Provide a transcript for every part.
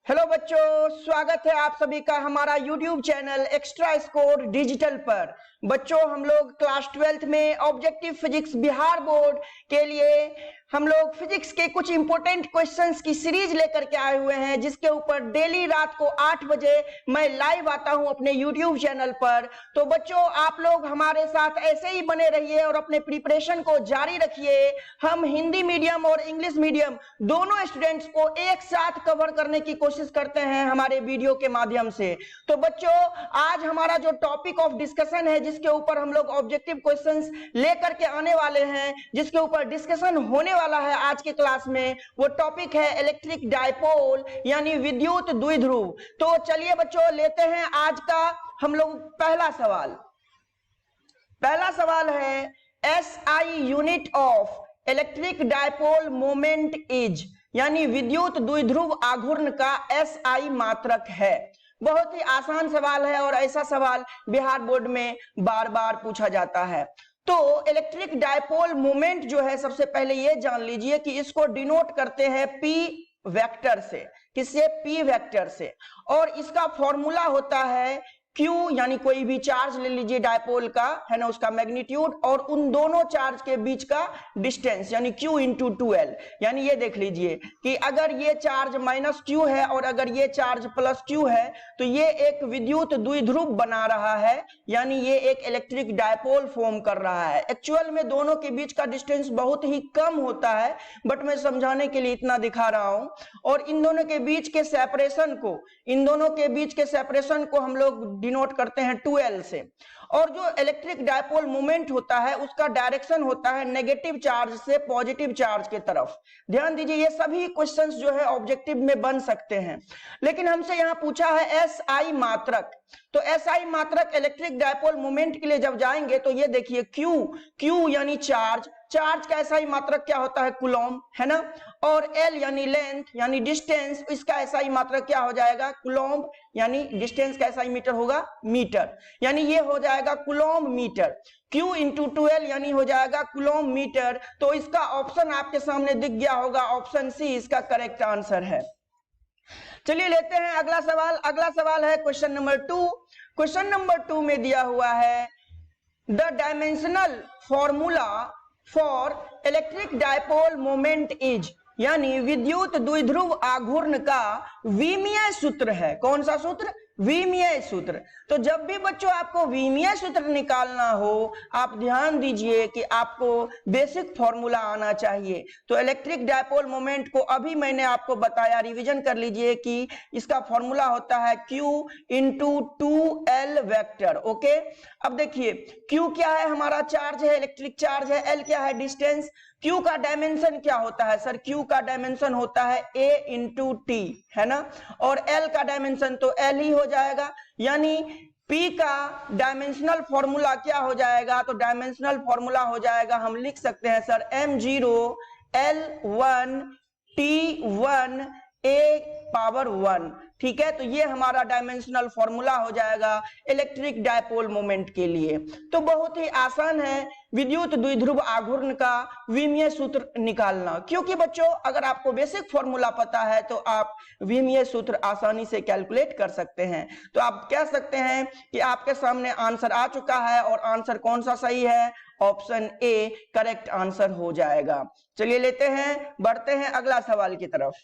Hello बच्चों, स्वागत है आप सभी का हमारा YouTube channel extra score digital पर। बच्चों, हम लोग क्लास 12th में ऑब्जेक्टिव फिजिक्स बिहार बोर्ड के लिए हम लोग फिजिक्स के कुछ इंपॉर्टेंट क्वेश्चंस की सीरीज लेकर के आए हुए हैं, जिसके ऊपर डेली रात को 8 बजे मैं लाइव आता हूं अपने यूट्यूब चैनल पर। तो बच्चों, आप लोग हमारे साथ ऐसे ही बने रहिए और अपने प्रिपरेशन को जारी रखिए। हम हिंदी मीडियम और इंग्लिश मीडियम दोनों स्टूडेंट्स को एक साथ कवर करने की कोशिश करते हैं हमारे वीडियो के माध्यम से। तो बच्चों, आज हमारा जो टॉपिक ऑफ डिस्कशन है, जिसके ऊपर हम लोग ऑब्जेक्टिव क्वेश्चंस लेकर के आने वाले हैं, जिसके ऊपर डिस्कशन होने वाला है आज के क्लास में, वो टॉपिक है इलेक्ट्रिक डायपोल यानी विद्युत द्विध्रुव। तो चलिए बच्चों, लेते हैं आज का हम लोग पहला सवाल। पहला सवाल है SI unit of electric dipole moment is, यानी विद्युत द्विध्रुव आघूर्ण का एसआई मात्रक है। बहुत ही आसान सवाल है और ऐसा सवाल बिहार बोर्ड में बार बार पूछा जाता है। तो इलेक्ट्रिक डायपोल मोमेंट जो है, सबसे पहले ये जान लीजिए कि इसको डिनोट करते हैं पी वेक्टर से। किससे? पी वेक्टर से। और इसका फॉर्मूला होता है Q, यानी कोई भी चार्ज ले लीजिए डायपोल का, है ना, उसका मैग्नीट्यूड और उन दोनों चार्ज के बीच का डिस्टेंस, यानी Q इंटू 2L। यानी ये देख लीजिए कि अगर ये चार्ज माइनस Q है और अगर ये चार्ज प्लस Q है, तो ये एक विद्युत द्विध्रुव बना रहा है, यानी ये एक इलेक्ट्रिक डायपोल फॉर्म कर रहा है। एक्चुअल में दोनों के बीच का डिस्टेंस बहुत ही कम होता है, बट मैं समझाने के लिए इतना दिखा रहा हूं। और इन दोनों के बीच के सेपरेशन को हम लोग डिनोट करते हैं 2L से। और जो इलेक्ट्रिक डायपोल मोमेंट होता है, उसका डायरेक्शन होता है नेगेटिव चार्ज से पॉजिटिव चार्ज के तरफ। ध्यान दीजिए, ये सभी क्वेश्चंस जो है ऑब्जेक्टिव में बन सकते हैं। लेकिन हमसे यहां पूछा है एसआई मात्रक। तो एसआई मात्रक इलेक्ट्रिक डायपोल मोमेंट के लिए जब जाएंगे तो ये देखिए क्यू यानी चार्ज का एसआई मात्रक क्या होता है? कूलॉम, है ना। और एल यानी लेंथ यानी डिस्टेंस, इसका एसआई मात्रक क्या हो जाएगा? कूलॉम, यानी डिस्टेंस का एसआई मीटर होगा मीटर, यानी ये हो जाएगा Coulomb metre. Q into 2L यानी हो जाएगा कूलॉम मीटर। तो इसका ऑप्शन आपके सामने दिख गया होगा, ऑप्शन सी इसका करेक्ट आंसर है। चलिए लेते हैं अगला सवाल। अगला सवाल है क्वेश्चन नंबर 2। क्वेश्चन नंबर 2 में दिया हुआ है the dimensional formula for electric dipole moment is, यानी विद्युत द्विध्रुव आघूर्ण का विमीय सूत्र है। कौन सा सूत्र? विमीय सूत्र। तो जब भी बच्चों आपको विमीय सूत्र निकालना हो, आप ध्यान दीजिए कि आपको बेसिक फॉर्मूला आना चाहिए। तो इलेक्ट्रिक डायपोल मोमेंट को अभी मैंने आपको बताया, रिवीजन कर लीजिए कि इसका फॉर्मूला होता है Q into 2L vector. Okay, अब देखिए Q क्या है? हमारा चार्ज है, इलेक्ट्रिक चार्ज है। L क्या है? डिस्टेंस। Q का डायमेंशन क्या होता है सर? Q का डायमेंशन होता है A इंटू टी, है ना। और L का डायमेंशन तो L ही हो जाएगा, यानी P का डायमेंशनल फॉर्मूला क्या हो जाएगा? तो डायमेंशनल फॉर्मूला हो जाएगा, हम लिख सकते हैं sir M0 L1 T1 A⁻1। ठीक है, तो ये हमारा डायमेंशनल फॉर्मूला हो जाएगा इलेक्ट्रिक डायपोल मोमेंट के लिए। तो बहुत ही आसान है विद्युत द्विध्रुव आघूर्ण का विमीय सूत्र निकालना, क्योंकि बच्चों अगर आपको बेसिक फॉर्मूला पता है तो आप विमीय सूत्र आसानी से कैलकुलेट कर सकते हैं। तो आप कह सकते हैं कि आपके सामने आंसर आ चुका है, और आंसर कौन सा सही है? ऑप्शन ए करेक्ट आंसर हो जाएगा। चलिए लेते हैं, बढ़ते हैं अगला सवाल की तरफ।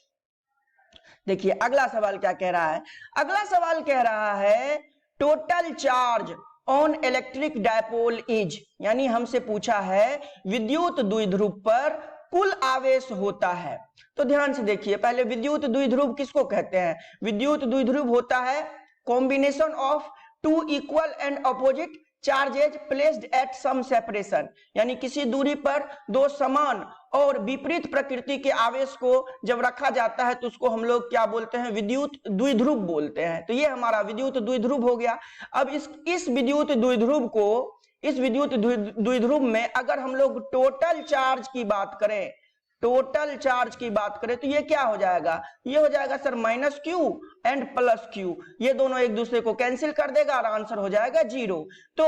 देखिए अगला सवाल क्या कह रहा है। अगला सवाल कह रहा है total charge on electric dipole is, यानी हमसे पूछा है विद्युत द्विध्रुव पर कुल आवेश होता है। तो ध्यान से देखिए, पहले विद्युत द्विध्रुव किसको कहते हैं? विद्युत द्विध्रुव होता है combination of two equal and opposite charges placed at some separation, यानी किसी दूरी पर दो समान और विपरीत प्रकृति के आवेश को जब रखा जाता है तो उसको हम लोग क्या बोलते हैं? विद्युत द्विध्रुव बोलते हैं। तो ये हमारा विद्युत द्विध्रुव हो गया। अब इस विद्युत द्विध्रुव में अगर हम लोग टोटल चार्ज की बात करें, टोटल चार्ज की बात करें तो ये क्या हो जाएगा, ये हो जाएगा sir minus Q and plus Q, ये दोनों एक दूसरे को कैंसिल कर देगा और आंसर हो जाएगा 0। तो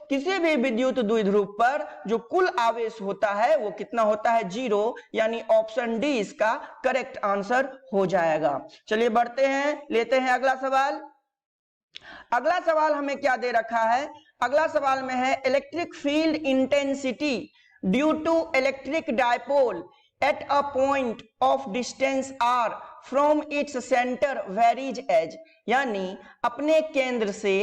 किसी भी विद्युत द्विध्रुव पर जो कुल आवेश होता है वो कितना होता है, 0, यानी ऑप्शन डी इसका करेक्ट आंसर हो जाएगा। चलिए बढ़ते हैं, लेते हैं अगला सवाल। अगला सवाल हमें क्या दे रखा है, अगला सवाल में है electric field intensity due to electric dipole at a point of distance r from its center varies as, यानी अपने केंद्र से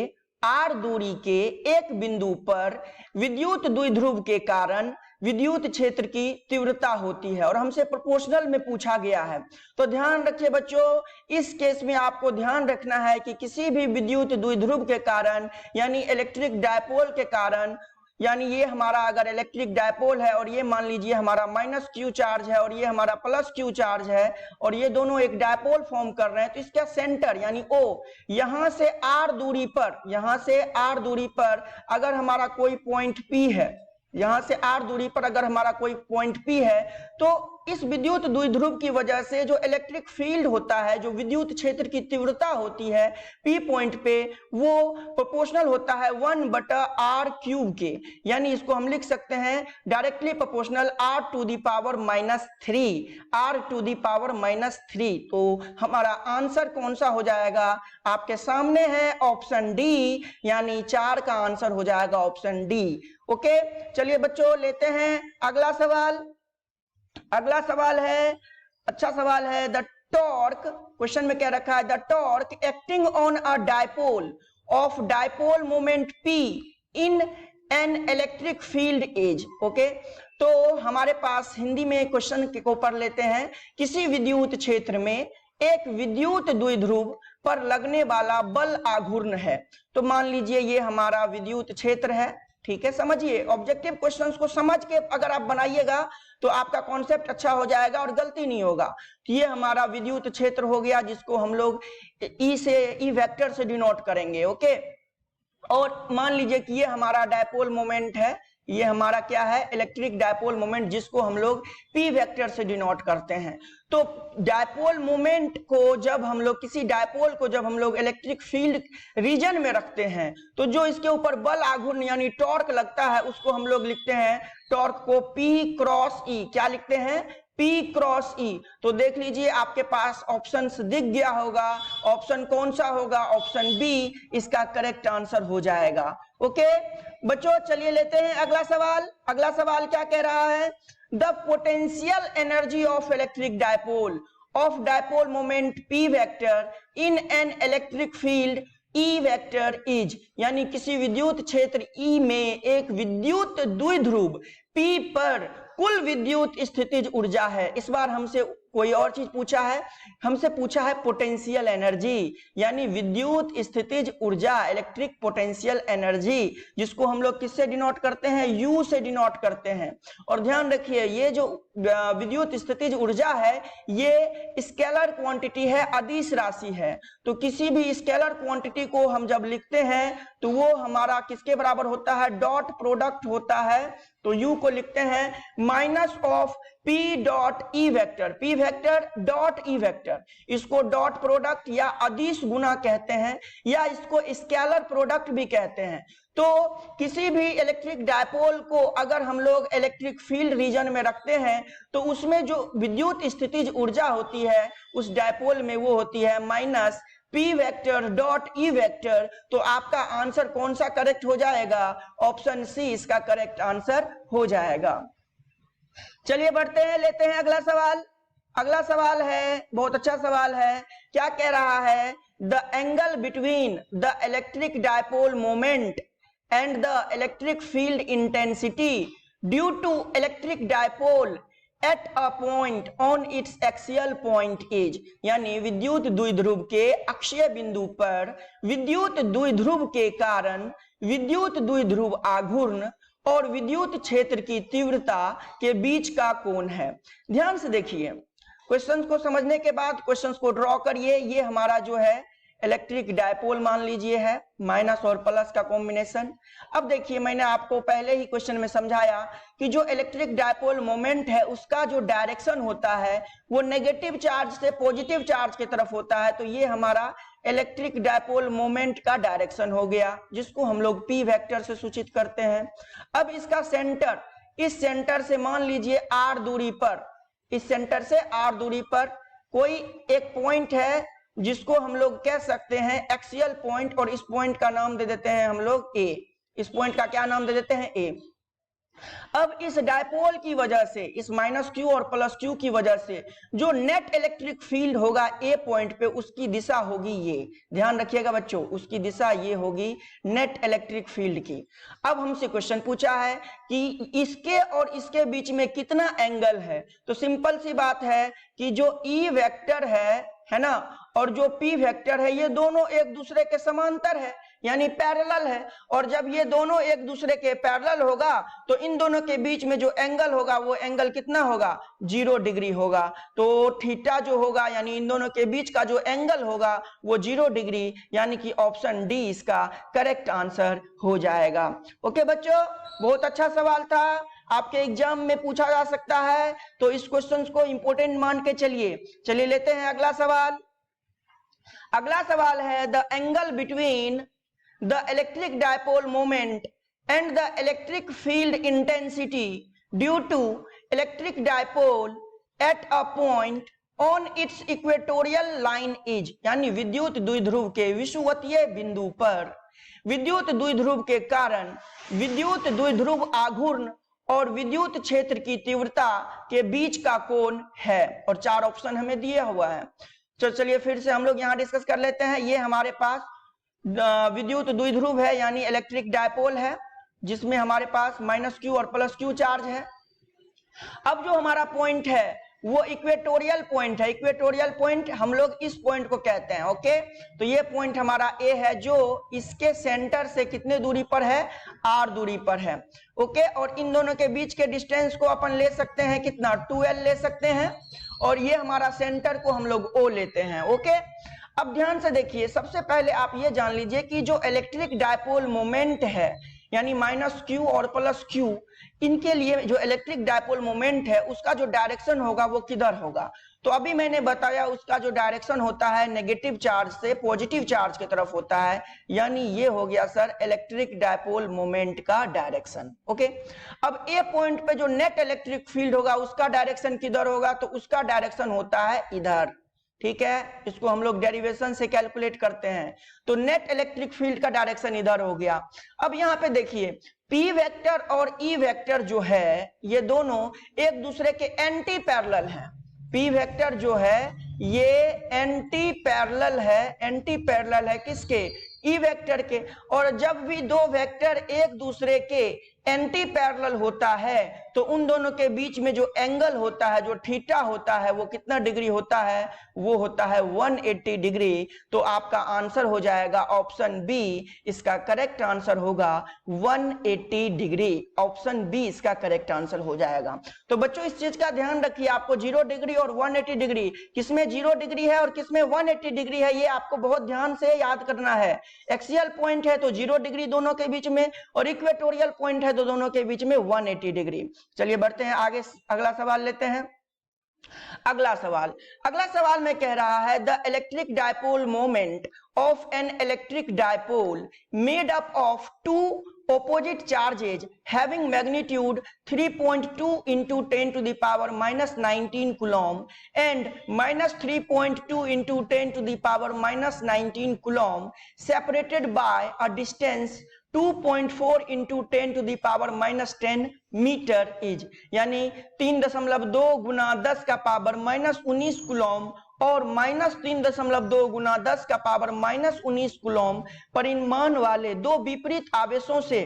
r दूरी के एक बिंदु पर विद्युत द्विध्रुव के कारण विद्युत क्षेत्र की तीव्रता होती है और हमसे प्रोपोर्शनल में पूछा गया है। तो ध्यान रखिए बच्चों, इस केस में आपको ध्यान रखना है कि किसी भी विद्युत द्विध्रुव के कारण यानी इलेक्ट्रिक डायपोल के कारण, यानी ये हमारा अगर इलेक्ट्रिक डायपोल है और ये मान लीजिए हमारा माइनस क्यू चार्ज है और ये हमारा प्लस क्यू चार्ज है और ये दोनों एक डायपोल फॉर्म कर रहे हैं, तो इसका सेंटर यानी O यहां से आर दूरी पर, यहां से आर दूरी पर अगर हमारा कोई पॉइंट P है, यहां से आर दूरी पर अगर हमारा कोई पॉइंट P है, तो इस विद्युत द्विध्रुव की वजह से जो इलेक्ट्रिक फील्ड होता है, जो विद्युत क्षेत्र की तीव्रता होती है P पॉइंट पे, वो प्रोपोर्शनल होता है 1/r³ के, यानी इसको हम लिख सकते हैं डायरेक्टली प्रोपोर्शनल r⁻³ r⁻³ तो हमारा आंसर कौन सा हो जाएगा, आपके सामने है ऑप्शन डी, यानी 4 का आंसर हो जाएगा ऑप्शन डी। ओके, चलिए बच्चों लेते हैं अगला सवाल। अगला सवाल है, अच्छा सवाल है, द टॉर्क, क्वेश्चन में क्या रखा है, the torque acting on a dipole of dipole moment P in an electric field is. Okay, तो हमारे पास हिंदी में क्वेश्चन को पढ़ लेते हैं। किसी विद्युत क्षेत्र में एक विद्युत द्विध्रुव पर लगने वाला बल आघूर्ण है। तो मान लीजिए ये हमारा विद्युत क्षेत्र है, ठीक है, समझिए ऑब्जेक्टिव क्वेश्चंस को समझ के अगर आप बनाइएगा तो आपका कॉन्सेप्ट अच्छा हो जाएगा और गलती नहीं होगा। तो ये हमारा विद्युत क्षेत्र हो गया जिसको हम लोग ई वेक्टर से डिनोट करेंगे। ओके, और मान लीजिए कि ये हमारा डायपोल मोमेंट है, ये हमारा क्या है, इलेक्ट्रिक डायपोल मोमेंट, जिसको हम लोग पी वेक्टर से डिनोट करते हैं। तो डायपोल मोमेंट को जब हम लोग, किसी डायपोल को जब हम लोग इलेक्ट्रिक फील्ड रीजन में रखते हैं, तो जो इसके ऊपर बल आघूर्ण यानी टॉर्क लगता है उसको हम लोग लिखते हैं, टॉर्क को P×E, क्या लिखते हैं, P×E। तो देख लीजिए आपके पास ऑप्शंस दिख गया होगा, ऑप्शन कौन सा होगा, ऑप्शन बी इसका करेक्ट आंसर हो जाएगा। ओके बच्चों, चलिए लेते हैं अगला सवाल। अगला सवाल क्या कह रहा है, the potential energy of electric dipole of dipole moment P vector in an electric field E vector is, यानी किसी विद्युत क्षेत्र E में एक विद्युत द्विध्रुव P पर कुल विद्युत स्थितिज ऊर्जा है। इस बार हमसे कोई और चीज पूछा है, हमसे पूछा है पोटेंशियल एनर्जी, यानी विद्युत स्थितिज ऊर्जा, इलेक्ट्रिक पोटेंशियल एनर्जी, जिसको हम लोग किससे डिनोट करते हैं, U से डिनोट करते हैं। और ध्यान रखिए ये जो विद्युत स्थितिज ऊर्जा है ये स्केलर क्वांटिटी है, अदिश राशि है। तो किसी भी स्केलर क्वांटिटी को हम जब लिखते हैं तो वो हमारा किसके बराबर होता है, डॉट प्रोडक्ट होता है। तो U को लिखते हैं minus of P.E vector, P vector dot E vector, इसको डॉट प्रोडक्ट या अदिश गुना कहते हैं या इसको स्केलर प्रोडक्ट भी कहते हैं। तो किसी भी इलेक्ट्रिक डायपोल को अगर हम लोग इलेक्ट्रिक फील्ड रीजन में रखते हैं तो उसमें जो विद्युत स्थितिज ऊर्जा होती है उस डायपोल में वो होती है minus P vector dot E vector. तो आपका आंसर कौन सा करेक्ट हो जाएगा, ऑप्शन सी इसका करेक्ट आंसर हो जाएगा। चलिए बढ़ते हैं, लेते हैं अगला सवाल। अगला सवाल है, बहुत अच्छा सवाल है, क्या कह रहा है, the angle between the electric dipole moment and the electric field intensity due to electric dipole at a point on its axial point is, यानी विद्युत द्विध्रुव के अक्षीय बिंदु पर विद्युत द्विध्रुव के कारण विद्युत द्विध्रुव आघूर्ण और विद्युत क्षेत्र की तीव्रता के बीच का कोण है। ध्यान से देखिए, क्वेश्चंस को समझने के बाद क्वेश्चंस को ड्रॉ करिए। ये हमारा जो है इलेक्ट्रिक डायपोल मान लीजिए है, माइनस और प्लस का कॉम्बिनेशन। अब देखिए मैंने आपको पहले ही क्वेश्चन में समझाया कि जो इलेक्ट्रिक डायपोल मोमेंट है उसका जो डायरेक्शन होता है वो नेगेटिव चार्ज से पॉजिटिव चार्ज की तरफ होता है। तो ये हमारा इलेक्ट्रिक डायपोल मोमेंट का डायरेक्शन हो गया, जिसको हम लोग पी वेक्टर से सूचित करते हैं। अब इसका सेंटर, इस सेंटर से मान लीजिए r दूरी पर, इस सेंटर से r दूरी पर कोई एक पॉइंट है जिसको हम लोग कह सकते हैं एक्सियल पॉइंट, और इस पॉइंट का नाम दे देते हैं हम लोग ए। इस पॉइंट का क्या नाम दे देते हैं? ए। अब इस डायपोल की वजह से, इस माइनस क्यू और प्लस क्यू की वजह से जो नेट इलेक्ट्रिक फील्ड होगा ए पॉइंट पे, उसकी दिशा होगी ये। ध्यान रखिएगा बच्चों, उसकी दिशा ये होगी नेट इलेक्ट्रिक फील्ड की। अब हमसे क्वेश्चन पूछा है कि इसके और इसके बीच में कितना एंगल है। तो सिंपल सी बात है कि जो ई वेक्टर है ना, और जो पी वेक्टर है, ये दोनों एक दूसरे के समांतर है, यानी पैरेलल है। और जब ये दोनों एक दूसरे के पैरेलल होगा तो इन दोनों के बीच में जो एंगल होगा वो एंगल कितना होगा? 0 डिग्री होगा। तो थीटा जो होगा, यानी इन दोनों के बीच का जो एंगल होगा वो 0 डिग्री, यानी कि ऑप्शन डी इसका करेक्ट आंसर हो जाएगा। ओके बच्चों, बहुत अच्छा सवाल था, आपके एग्जाम में पूछा जा सकता है, तो इस क्वेश्चन को इंपोर्टेंट मान के चलिए लेते हैं अगला सवाल। अगला सवाल है the angle between the electric dipole moment and the electric field intensity due to electric dipole at a point on its equatorial line is, यानी विद्युत द्विध्रुव के विषुवतीय बिंदु पर विद्युत द्विध्रुव के कारण विद्युत द्विध्रुव आघूर्ण और विद्युत क्षेत्र की तीव्रता के बीच का कोण है। और 4 ऑप्शन हमें दिया हुआ है। तो चलिए फिर से हम लोग यहाँ डिस्कस कर लेते हैं। ये हमारे पास विद्युत द्विध्रुव है, यानी इलेक्ट्रिक डायपोल है, जिसमें हमारे पास माइनस क्यू और प्लस क्यू चार्ज है। अब जो हमारा पॉइंट है वो इक्वेटोरियल पॉइंट है। इक्वेटोरियल पॉइंट हम लोग इस पॉइंट को कहते हैं। ओके, तो ये पॉइंट हमारा ए है, जो इसके सेंटर से कितने दूरी पर है? आर दूरी पर है। ओके, और इन दोनों के बीच के डिस्टेंस को अपन ले सकते हैं कितना? 2l ले सकते हैं, और ये हमारा सेंटर को हम लोग ओ लेते हैं। ओके, अब ध्यान से देखिए, सबसे पहले आप ये जान लीजिए कि जो इलेक्ट्रिक डायपोल मोमेंट है, यानी माइनस क्यू और प्लस क्यू, इनके लिए जो इलेक्ट्रिक डायपोल मोमेंट है उसका जो डायरेक्शन होगा वो किधर होगा? तो अभी मैंने बताया उसका जो डायरेक्शन होता है नेगेटिव चार्ज से पॉजिटिव चार्ज की तरफ होता है, यानी ये हो गया सर इलेक्ट्रिक डायपोल मोमेंट का डायरेक्शन। ओके, अब ए पॉइंट पे जो नेट इलेक्ट्रिक फील्ड होगा उसका डायरेक्शन किधर होगा? तो उसका डायरेक्शन होता है इधर। ठीक है, इसको हम लोग डेरिवेशन से कैलकुलेट करते हैं। तो नेट इलेक्ट्रिक फील्ड का डायरेक्शन इधर हो गया। अब यहाँ पे देखिए, पी वेक्टर और ई वेक्टर जो है ये दोनों एक दूसरे के एंटी पैरेलल हैं। पी वेक्टर जो है ये एंटी पैरेलल है, एंटी पैरेलल है किसके? ई वेक्टर के। और जब भी दो वेक्टर एक दूसरे के एंटी पैरेलल होता है तो उन दोनों के बीच में जो एंगल होता है, जो थीटा होता है, वो कितना डिग्री होता है? वो होता है 180 डिग्री। तो आपका आंसर हो जाएगा ऑप्शन बी, इसका करेक्ट आंसर होगा 180 डिग्री। ऑप्शन बी इसका करेक्ट आंसर हो जाएगा। तो बच्चों इस चीज का ध्यान रखिए, आपको 0 डिग्री और 180 डिग्री, किसमें 0 डिग्री है और किसमें 180 डिग्री है, ये आपको बहुत ध्यान से याद करना है। एक्सियल पॉइंट है तो 0 डिग्री दोनों के बीच में, और इक्वेटोरियल पॉइंट है तो दोनों के बीच में 180 डिग्री। चलिए बढ़ते हैं आगे, अगला सवाल लेते हैं। अगला सवाल में कह रहा है the electric dipole moment of an electric dipole made up of 2 opposite charges having magnitude 3.2 into 10 to the power minus 19 coulomb and minus 3.2 into 10 to the power minus 19 coulomb separated by a distance 2.4 into 10 to the power minus 10 meter is, यानी 3.2 गुना 10 का power minus 19 coulomb और minus 3.2 गुना 10 का power minus 19 Coulomb परिमाण वाले दो विपरीत आवेशों से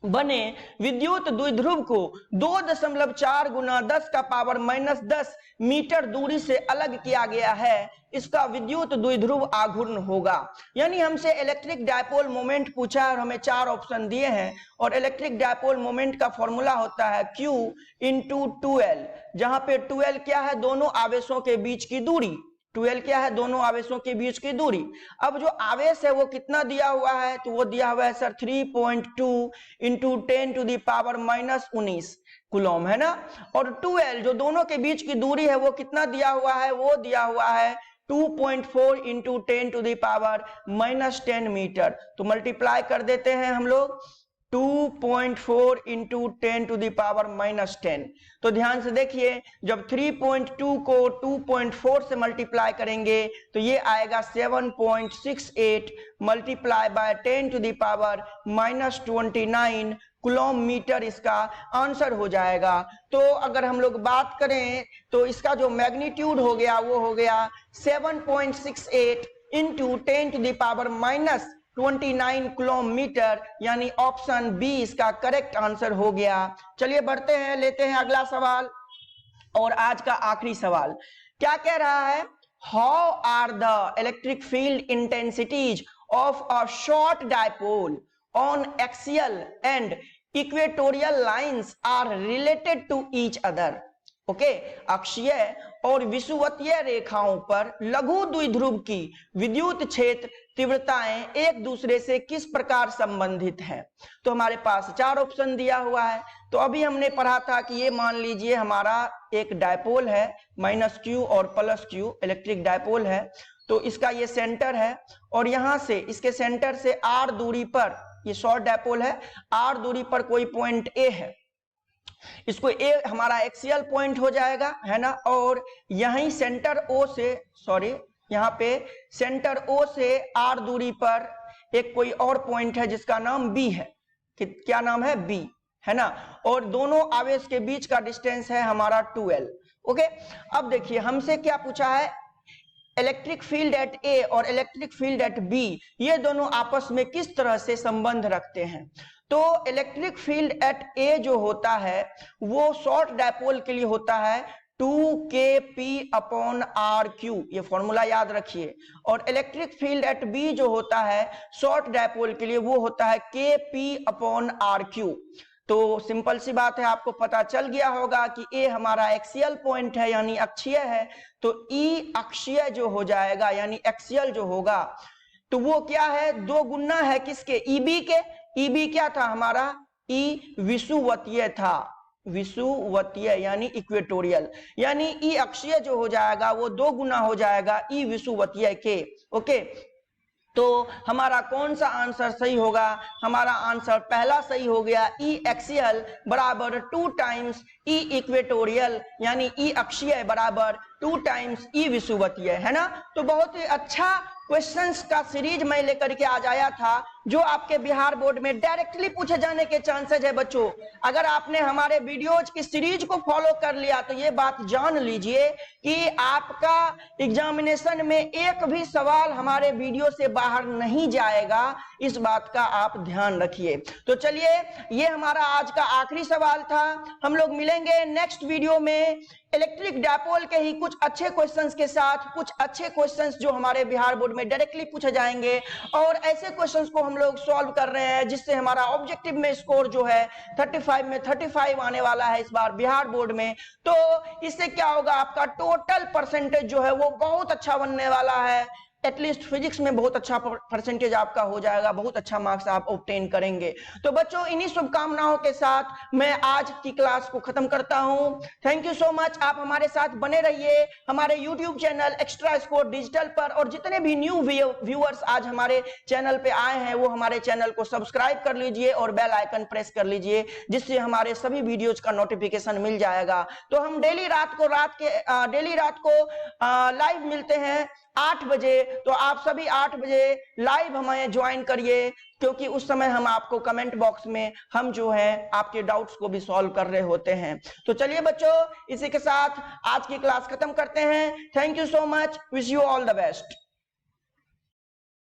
बने विद्युत द्विध्रुव को 2.4 गुना 10 का पावर माइनस 10 मीटर दूरी से अलग किया गया है, इसका विद्युत द्विध्रुव आघूर्ण होगा। यानी हमसे इलेक्ट्रिक डायपोल मोमेंट पूछा है और हमें 4 ऑप्शन दिए हैं, और इलेक्ट्रिक डायपोल मोमेंट का फॉर्मूला होता है Q into 2L, जहां पे 2L क्या है? दोनों आवेशों के बीच की दूरी। 12 क्या है, दोनों आवेशों के बीच की दूरी। अब जो आवेश है वो कितना दिया हुआ है, तो वो दिया हुआ है सर 3.2 इंटू 10⁻⁻19 कूलम है ना। और 12 जो दोनों के बीच की दूरी है वो कितना दिया हुआ है, वो दिया हुआ है 2.4 इंटू 10⁻⁻10 मीटर। तो मल्टीप्लाई कर देते हैं हम लोग 2.4 इंटू 10⁻⁻10। तो ध्यान से देखिए, जब 3.2 को 2.4 से मल्टीप्लाई करेंगे तो ये आएगा 7.68 मल्टीप्लाई बाय 10⁻⁻29 कूलम मीटर इसका आंसर हो जाएगा। तो अगर हम लोग बात करें तो इसका जो मैग्नीट्यूड हो गया वो हो गया 7.68 इंटू 10⁻⁻29 कूलम मीटर, यानी ऑप्शन बी इसका करेक्ट आंसर हो गया। चलिए बढ़ते हैं, लेते हैं अगला सवाल और आज का आखिरी सवाल। क्या कह रहा है, how are the electric field intensities of a short dipole on axial and equatorial lines are related to each other. Okay, अक्षीय और विषुवतीय रेखाओं पर लघु द्विध्रुव की विद्युत क्षेत्र तीव्रताएं एक दूसरे से किस प्रकार संबंधित हैं। तो हमारे पास 4 ऑप्शन दिया हुआ है। तो अभी हमने पढ़ा था कि ये मान लीजिए हमारा एक डायपोल है, -q और +q इलेक्ट्रिक डायपोल है। तो इसका ये सेंटर है और यहां से इसके सेंटर से r दूरी पर, ये शॉर्ट डायपोल है, r दूरी पर कोई पॉइंट A है, इसको A हमारा एक्सियल पॉइंट हो जाएगा है ना। और यहीं सेंटर O से, सॉरी यहाँ पे सेंटर O से R दूरी पर एक कोई और पॉइंट है जिसका नाम B है। क्या नाम है, B है ना। और दोनों आवेश के बीच का डिस्टेंस है हमारा 12। ओके, अब देखिए हमसे क्या पूछा है, इलेक्ट्रिक फील्ड एट ए और इलेक्ट्रिक फील्ड एट बी, ये दोनों आपस में किस तरह से संबंध रखते हैं। तो इलेक्ट्रिक फील्ड एट ए जो होता है वो शॉर्ट डायपोल के लिए होता है 2kp/r3, ये फॉर्मूला याद रखिए। और इलेक्ट्रिक फील्ड एट बी जो होता है शॉर्ट डायपोल के लिए वो होता है kp/r3। तो सिंपल सी बात है, आपको पता चल गया होगा कि ए हमारा एक्सियल पॉइंट है यानी अक्षीय है, तो ई अक्षीय जो हो जाएगा यानी एक्सियल जो होगा तो वो क्या है, 2 गुना है किसके, ईबी के। ईबी क्या था हमारा, ई विषुवतीय था, विषुवतीय यानी इक्वेटोरियल, यानी ई अक्षीय जो हो जाएगा वो 2 गुना हो जाएगा ई विषुवतीय के। ओके, तो हमारा कौन सा आंसर सही होगा, हमारा आंसर पहला सही हो गया, ई एक्सियल बराबर 2 टाइम्स ई इक्वेटोरियल, यानी ई अक्षीय बराबर 2 टाइम्स ई विषुवतीय, है ना। तो बहुत ही अच्छा क्वेश्चंस का सीरीज मैं लेकर के आज आया था जो आपके बिहार बोर्ड में डायरेक्टली पूछे जाने के चांसेस है। बच्चों, अगर आपने हमारे वीडियोज की सीरीज को फॉलो कर लिया तो ये बात जान लीजिए कि आपका एग्जामिनेशन में एक भी सवाल हमारे वीडियो से बाहर नहीं जाएगा, इस बात का आप ध्यान रखिए। तो चलिए, ये हमारा आज का आखिरी सवाल था। हम लोग मिलेंगे नेक्स्ट वीडियो में इलेक्ट्रिक डायपोल के ही कुछ अच्छे क्वेश्चंस के साथ, कुछ अच्छे क्वेश्चंस जो हमारे बिहार बोर्ड में डायरेक्टली पूछे जाएंगे और ऐसे क्वेश्चंस को हम लोग सॉल्व कर रहे हैं जिससे हमारा ऑब्जेक्टिव में स्कोर जो है 35 में 35 आने वाला है इस बार बिहार बोर्ड में। तो इससे क्या होगा, आपका टोटल परसेंटेज जो है वो बहुत अच्छा बनने वाला है। एटलीस्ट फिजिक्स में बहुत अच्छा परसेंटेज आपका हो जाएगा, बहुत अच्छा मार्क्स आप ऑब्टेन करेंगे। तो बच्चों, इन्हीं शुभकामनाओं के साथ मैं आज की क्लास को खत्म करता हूं। थैंक यू सो मच, आप हमारे साथ बने रहिए हमारे YouTube channel extra score digital पर। और जितने भी न्यू व्यूअर्स आज हमारे चैनल पे आए हैं वो हमारे चैनल को सब्सक्राइब कर लीजिए और बेल आइकन प्रेस कर लीजिए, जिससे हमारे सभी वीडियोज का नोटिफिकेशन मिल जाएगा। तो हम डेली रात को लाइव मिलते हैं 8 बजे। तो आप सभी 8 बजे लाइव हमें ज्वाइन करिए, क्योंकि उस समय हम आपको कमेंट बॉक्स में हम जो है आपके डाउट्स को भी सॉल्व कर रहे होते हैं। तो चलिए बच्चों, इसी के साथ आज की क्लास खत्म करते हैं। Thank you so much, wish you all the best.